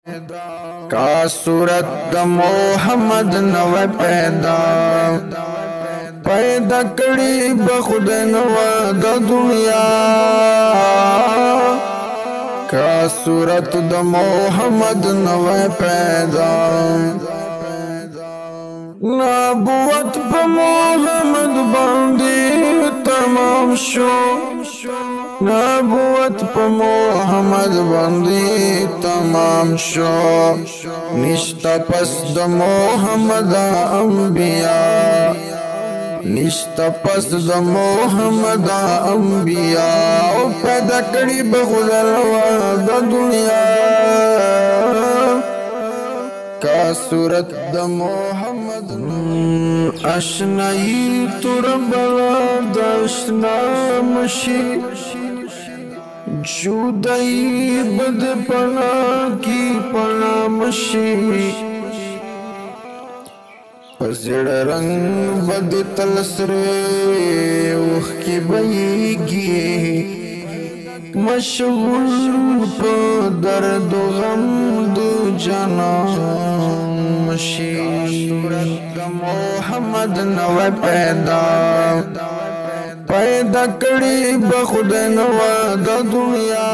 کا صورت د محمد نو پیدا پیدا کړي بخود نو د دنیا کا صورت د محمد نو پیدا نبوت په محمد باندې تمام شو نبوت په محمد باندې تمام شو نشتا پس د محمد انبیاء نشتا پس د محمد انبیاء او پیدا کړي بخود د دنیا کا صورت د محمد اشنائی تور بلا داشنا مشی جودائی بد پنا کی پنا مشی پزڑ رنگ بد تلسر وخ کی بیگی مشغول په درد و غم دو جانان مشی صورت محمد نو پیدا پیدا کړي بخود نو د دنیا